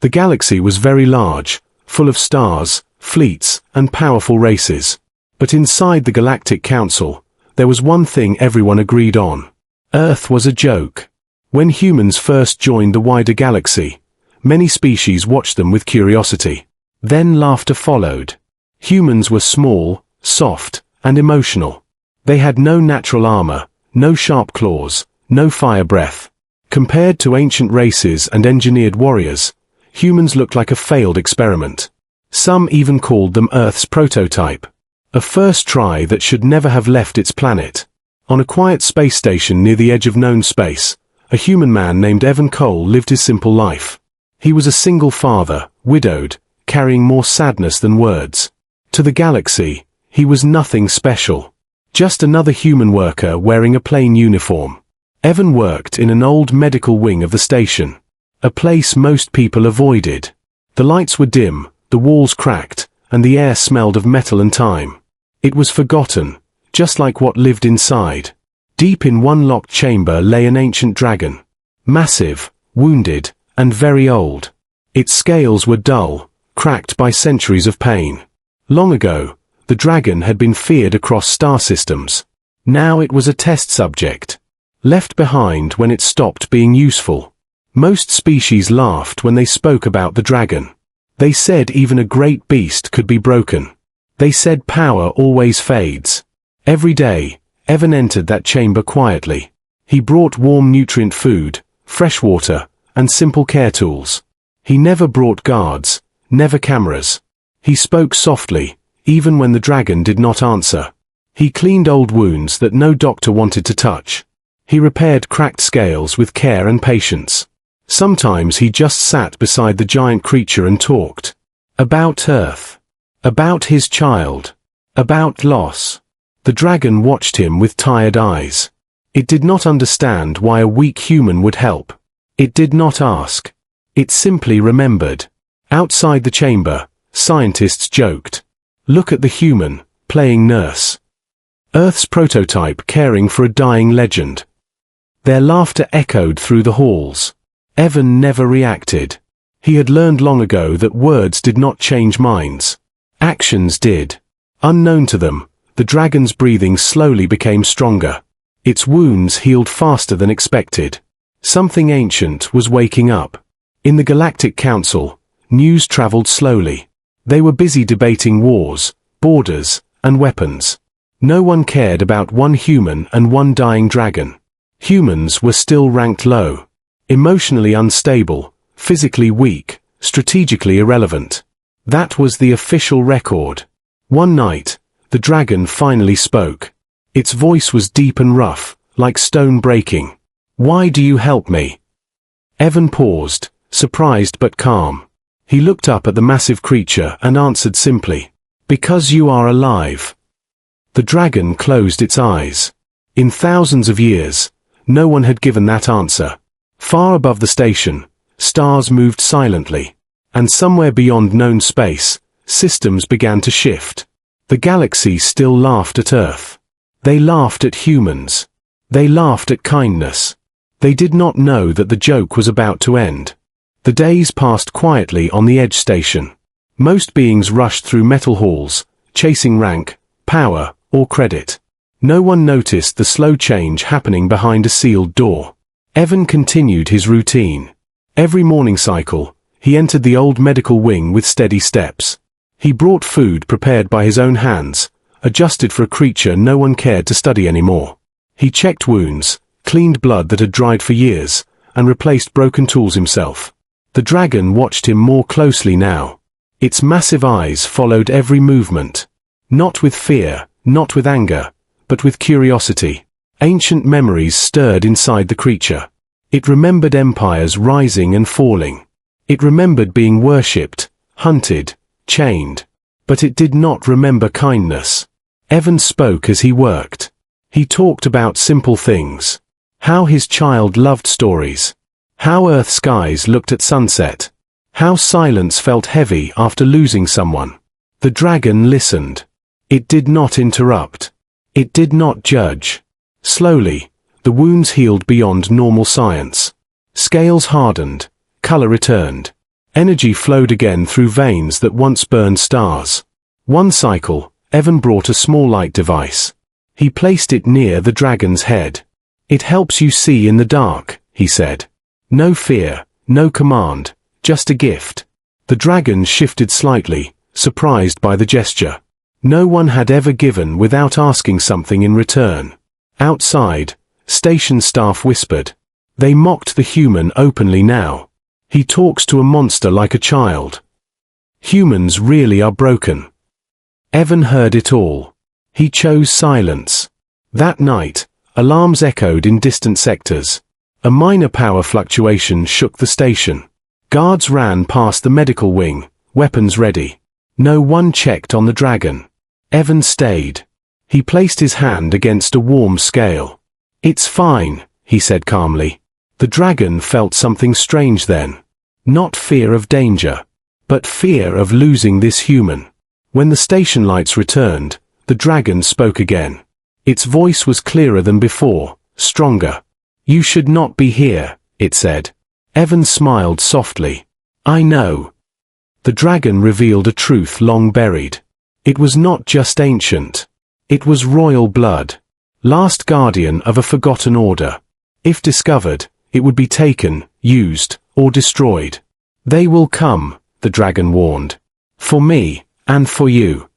The galaxy was very large, full of stars, fleets, and powerful races. But inside the Galactic Council, there was one thing everyone agreed on. Earth was a joke. When humans first joined the wider galaxy, many species watched them with curiosity. Then laughter followed. Humans were small, soft, and emotional. They had no natural armor, no sharp claws, no fire breath. Compared to ancient races and engineered warriors, humans looked like a failed experiment. Some even called them Earth's prototype. A first try that should never have left its planet. On a quiet space station near the edge of known space, a human man named Evan Cole lived his simple life. He was a single father, widowed, carrying more sadness than words. To the galaxy, he was nothing special. Just another human worker wearing a plain uniform. Evan worked in an old medical wing of the station. A place most people avoided. The lights were dim, the walls cracked, and the air smelled of metal and time. It was forgotten, just like what lived inside. Deep in one locked chamber lay an ancient dragon. Massive, wounded, and very old. Its scales were dull, cracked by centuries of pain. Long ago, the dragon had been feared across star systems. Now it was a test subject. Left behind when it stopped being useful. Most species laughed when they spoke about the dragon. They said even a great beast could be broken. They said power always fades. Every day, Evan entered that chamber quietly. He brought warm nutrient food, fresh water, and simple care tools. He never brought guards, never cameras. He spoke softly, even when the dragon did not answer. He cleaned old wounds that no doctor wanted to touch. He repaired cracked scales with care and patience. Sometimes he just sat beside the giant creature and talked. About Earth. About his child. About loss. The dragon watched him with tired eyes. It did not understand why a weak human would help. It did not ask. It simply remembered. Outside the chamber, scientists joked. Look at the human, playing nurse. Earth's prototype caring for a dying legend. Their laughter echoed through the halls. Evan never reacted. He had learned long ago that words did not change minds. Actions did. Unknown to them, the dragon's breathing slowly became stronger. Its wounds healed faster than expected. Something ancient was waking up. In the Galactic Council, news traveled slowly. They were busy debating wars, borders, and weapons. No one cared about one human and one dying dragon. Humans were still ranked low. Emotionally unstable, physically weak, strategically irrelevant. That was the official record. One night, the dragon finally spoke. Its voice was deep and rough, like stone breaking. Why do you help me? Evan paused, surprised but calm. He looked up at the massive creature and answered simply, because you are alive. The dragon closed its eyes. In thousands of years, no one had given that answer. Far above the station, stars moved silently. And somewhere beyond known space, systems began to shift. The galaxy still laughed at Earth. They laughed at humans. They laughed at kindness. They did not know that the joke was about to end. The days passed quietly on the Edge station. Most beings rushed through metal halls, chasing rank, power, or credit. No one noticed the slow change happening behind a sealed door. Evan continued his routine. Every morning cycle, he entered the old medical wing with steady steps. He brought food prepared by his own hands, adjusted for a creature no one cared to study anymore. He checked wounds, cleaned blood that had dried for years, and replaced broken tools himself. The dragon watched him more closely now. Its massive eyes followed every movement. Not with fear, not with anger, but with curiosity. Ancient memories stirred inside the creature. It remembered empires rising and falling. It remembered being worshipped, hunted, chained. But it did not remember kindness. Evan spoke as he worked. He talked about simple things. How his child loved stories. How Earth skies looked at sunset. How silence felt heavy after losing someone. The dragon listened. It did not interrupt. It did not judge. Slowly, the wounds healed beyond normal science. Scales hardened, color returned. Energy flowed again through veins that once burned stars. One cycle, Evan brought a small light device. He placed it near the dragon's head. "It helps you see in the dark," he said. "No fear, no command, just a gift." The dragon shifted slightly, surprised by the gesture. No one had ever given without asking something in return. Outside, station staff whispered. They mocked the human openly now. "He talks to a monster like a child. Humans really are broken." Evan heard it all. He chose silence. That night, alarms echoed in distant sectors. A minor power fluctuation shook the station. Guards ran past the medical wing, weapons ready. No one checked on the dragon. Evan stayed. He placed his hand against a warm scale. "It's fine," he said calmly. The dragon felt something strange then. Not fear of danger, but fear of losing this human. When the station lights returned, the dragon spoke again. Its voice was clearer than before, stronger. "You should not be here," it said. Evan smiled softly. "I know." The dragon revealed a truth long buried. It was not just ancient. It was royal blood. Last guardian of a forgotten order. If discovered, it would be taken, used, or destroyed. "They will come," the dragon warned. "For me, and for you."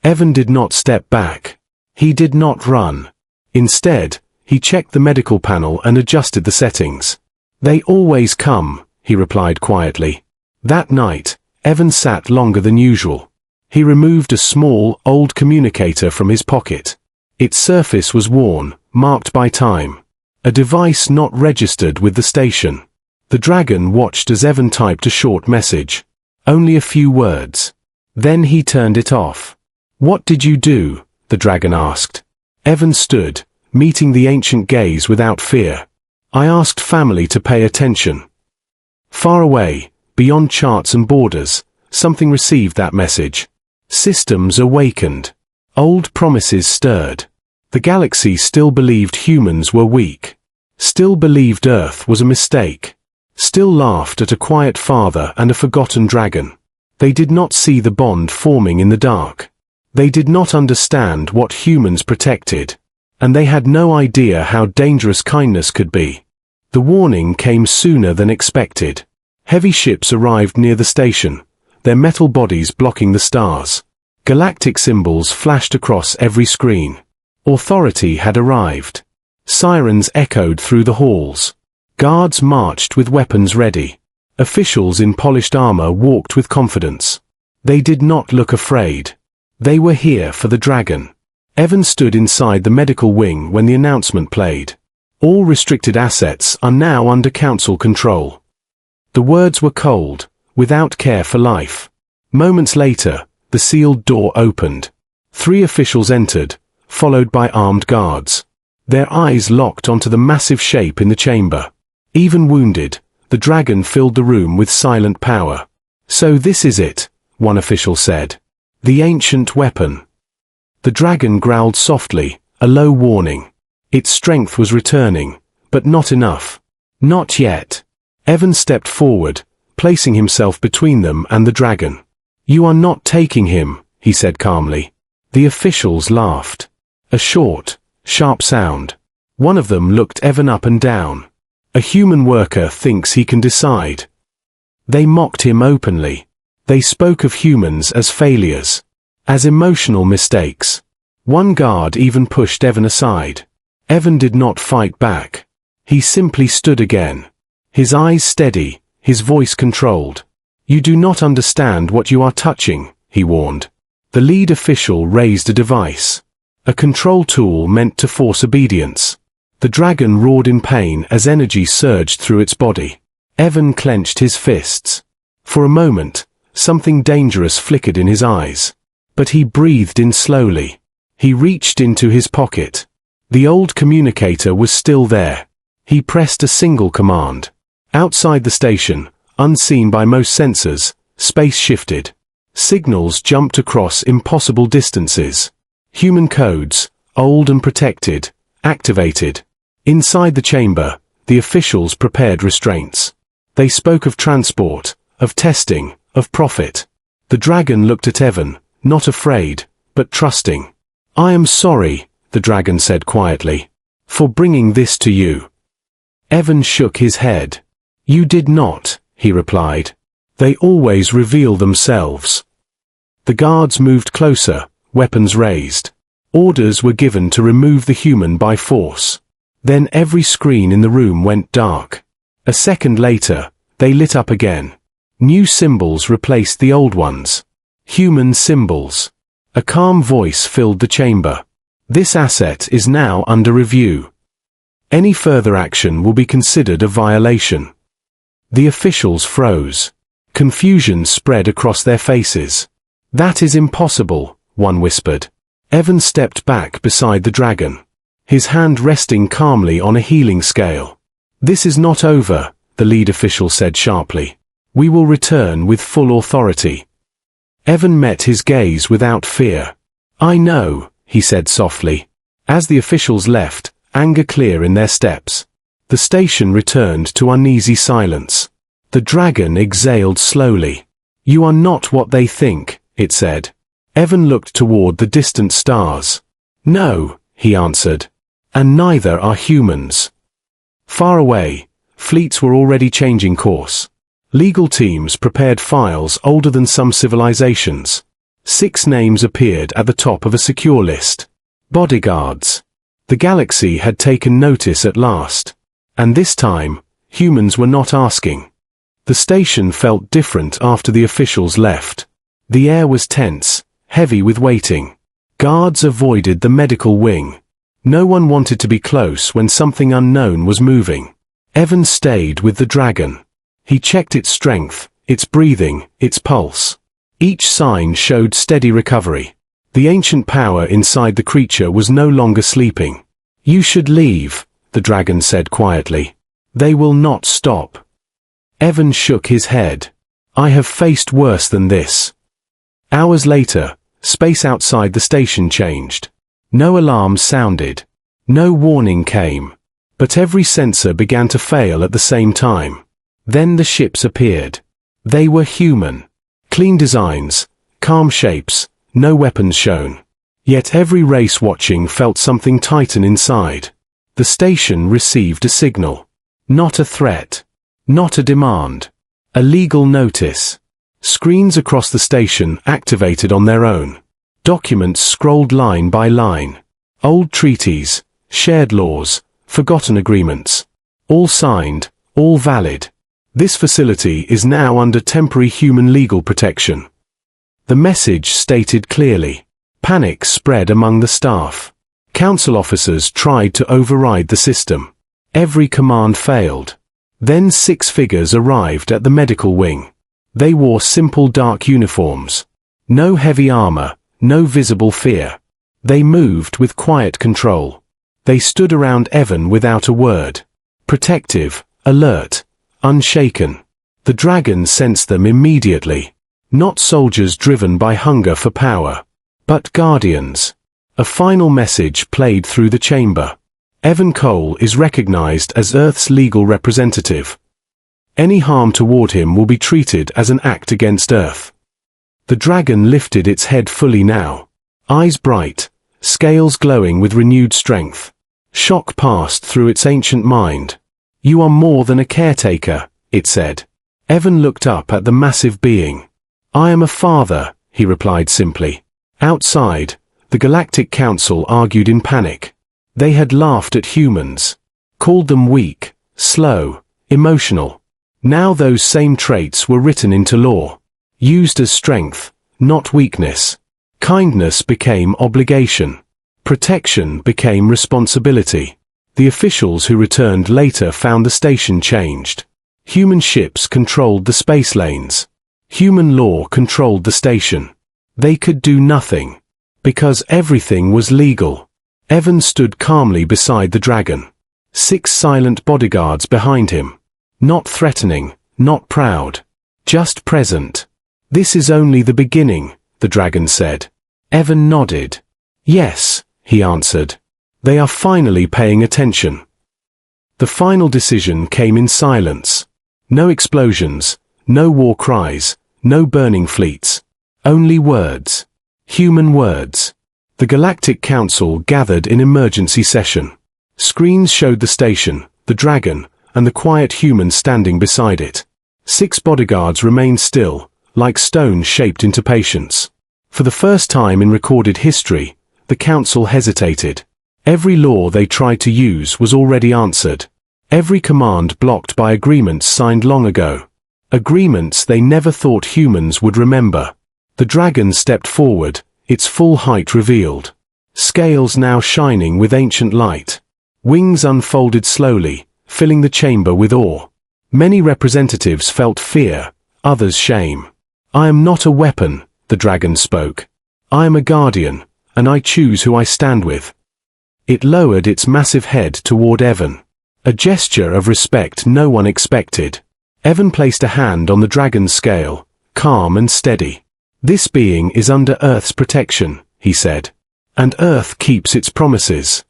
Evan did not step back. He did not run. Instead, he checked the medical panel and adjusted the settings. "They always come," he replied quietly. That night, Evan sat longer than usual. He removed a small, old communicator from his pocket. Its surface was worn, marked by time. A device not registered with the station. The dragon watched as Evan typed a short message. Only a few words. Then he turned it off. "What did you do?" the dragon asked. Evan stood, meeting the ancient gaze without fear. "I asked family to pay attention." Far away, beyond charts and borders, something received that message. Systems awakened. Old promises stirred. The galaxy still believed humans were weak. Still believed Earth was a mistake. Still laughed at a quiet father and a forgotten dragon. They did not see the bond forming in the dark. They did not understand what humans protected. And they had no idea how dangerous kindness could be. The warning came sooner than expected. Heavy ships arrived near the station, their metal bodies blocking the stars. Galactic symbols flashed across every screen. Authority had arrived. Sirens echoed through the halls. Guards marched with weapons ready. Officials in polished armor walked with confidence. They did not look afraid. They were here for the dragon. Evan stood inside the medical wing when the announcement played. All restricted assets are now under council control. The words were cold, without care for life. Moments later, the sealed door opened. 3 officials entered, followed by armed guards. Their eyes locked onto the massive shape in the chamber. Even wounded, the dragon filled the room with silent power. "So this is it," one official said. "The ancient weapon." The dragon growled softly, a low warning. Its strength was returning, but not enough. Not yet. Evan stepped forward, placing himself between them and the dragon. "You are not taking him," he said calmly. The officials laughed. A short, sharp sound. One of them looked Evan up and down. "A human worker thinks he can decide." They mocked him openly. They spoke of humans as failures, as emotional mistakes. One guard even pushed Evan aside. Evan did not fight back. He simply stood again. His eyes steady, his voice controlled. "You do not understand what you are touching," he warned. The lead official raised a device. A control tool meant to force obedience. The dragon roared in pain as energy surged through its body. Evan clenched his fists. For a moment, something dangerous flickered in his eyes. But he breathed in slowly. He reached into his pocket. The old communicator was still there. He pressed a single command. Outside the station, unseen by most sensors, space shifted. Signals jumped across impossible distances. Human codes, old and protected, activated. Inside the chamber, the officials prepared restraints. They spoke of transport, of testing, of profit. The dragon looked at Evan, not afraid, but trusting. "I am sorry," the dragon said quietly, "for bringing this to you." Evan shook his head. "You did not," he replied. "They always reveal themselves." The guards moved closer, weapons raised. Orders were given to remove the human by force. Then every screen in the room went dark. A second later, they lit up again. New symbols replaced the old ones. Human symbols. A calm voice filled the chamber. "This asset is now under review. Any further action will be considered a violation." The officials froze. Confusion spread across their faces. "That is impossible," one whispered. Evan stepped back beside the dragon, his hand resting calmly on a healing scale. "This is not over," the lead official said sharply. "We will return with full authority." Evan met his gaze without fear. "I know," he said softly. As the officials left, anger clear in their steps, the station returned to uneasy silence. The dragon exhaled slowly. "You are not what they think," it said. Evan looked toward the distant stars. "No," he answered. "And neither are humans." Far away, fleets were already changing course. Legal teams prepared files older than some civilizations. 6 names appeared at the top of a secure list. Bodyguards. The galaxy had taken notice at last. And this time, humans were not asking. The station felt different after the officials left. The air was tense, heavy with waiting. Guards avoided the medical wing. No one wanted to be close when something unknown was moving. Evan stayed with the dragon. He checked its strength, its breathing, its pulse. Each sign showed steady recovery. The ancient power inside the creature was no longer sleeping. "You should leave," the dragon said quietly. "They will not stop." Evan shook his head. "I have faced worse than this." Hours later, space outside the station changed. No alarm sounded. No warning came. But every sensor began to fail at the same time. Then the ships appeared. They were human. Clean designs, calm shapes, no weapons shown. Yet every race watching felt something tighten inside. The station received a signal. Not a threat. Not a demand. A legal notice. Screens across the station activated on their own. Documents scrolled line by line. Old treaties, shared laws, forgotten agreements. All signed, all valid. This facility is now under temporary human legal protection. The message stated clearly. Panic spread among the staff. Council officers tried to override the system. Every command failed. Then 6 figures arrived at the medical wing. They wore simple dark uniforms. No heavy armor, no visible fear. They moved with quiet control. They stood around Evan without a word. Protective, alert, unshaken. The dragon sensed them immediately. Not soldiers driven by hunger for power, but guardians. A final message played through the chamber. Evan Cole is recognized as Earth's legal representative. Any harm toward him will be treated as an act against Earth. The dragon lifted its head fully now. Eyes bright, scales glowing with renewed strength. Shock passed through its ancient mind. "You are more than a caretaker," it said. Evan looked up at the massive being. "I am a father," he replied simply. Outside, the Galactic Council argued in panic. They had laughed at humans, called them weak, slow, emotional. Now those same traits were written into law, used as strength, not weakness. Kindness became obligation. Protection became responsibility. The officials who returned later found the station changed. Human ships controlled the space lanes. Human law controlled the station. They could do nothing, because everything was legal. Evan stood calmly beside the dragon. 6 silent bodyguards behind him. Not threatening, not proud. Just present. "This is only the beginning," the dragon said. Evan nodded. "Yes," he answered. "They are finally paying attention." The final decision came in silence. No explosions, No war cries, no burning fleets. Only words. Human words. The Galactic Council gathered in emergency session. Screens showed the station, the dragon, and the quiet human standing beside it. 6 bodyguards remained still, like stones shaped into patience. For the first time in recorded history, the council hesitated. Every law they tried to use was already answered. Every command blocked by agreements signed long ago. Agreements they never thought humans would remember. The dragon stepped forward, its full height revealed. Scales now shining with ancient light. Wings unfolded slowly, filling the chamber with awe. Many representatives felt fear, others shame. "I am not a weapon," the dragon spoke. "I am a guardian, and I choose who I stand with." It lowered its massive head toward Evan. A gesture of respect no one expected. Evan placed a hand on the dragon's scale, calm and steady. "This being is under Earth's protection," he said. "And Earth keeps its promises."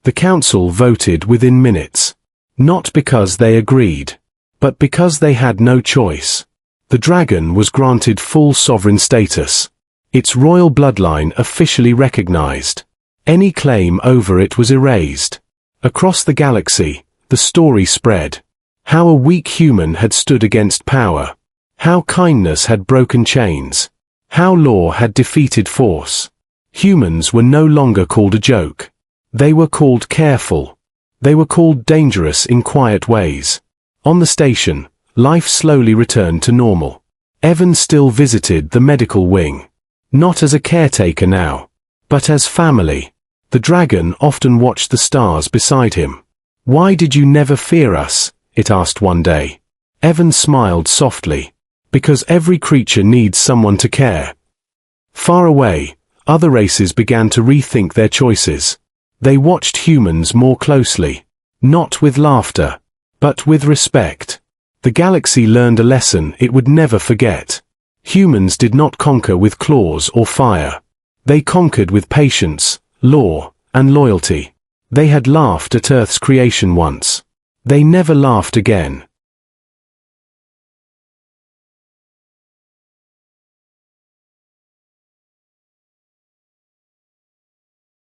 The council voted within minutes. Not because they agreed, but because they had no choice. The dragon was granted full sovereign status. Its royal bloodline officially recognized. Any claim over it was erased. Across the galaxy, the story spread. How a weak human had stood against power. How kindness had broken chains. How law had defeated force. Humans were no longer called a joke. They were called careful. They were called dangerous in quiet ways. On the station, life slowly returned to normal. Evan still visited the medical wing. Not as a caretaker now, but as family. The dragon often watched the stars beside him. "Why did you never fear us?" it asked one day. Evan smiled softly. "Because every creature needs someone to care." Far away, other races began to rethink their choices. They watched humans more closely. Not with laughter, but with respect. The galaxy learned a lesson it would never forget. Humans did not conquer with claws or fire. They conquered with patience, law, and loyalty. They had laughed at Earth's creation once. They never laughed again.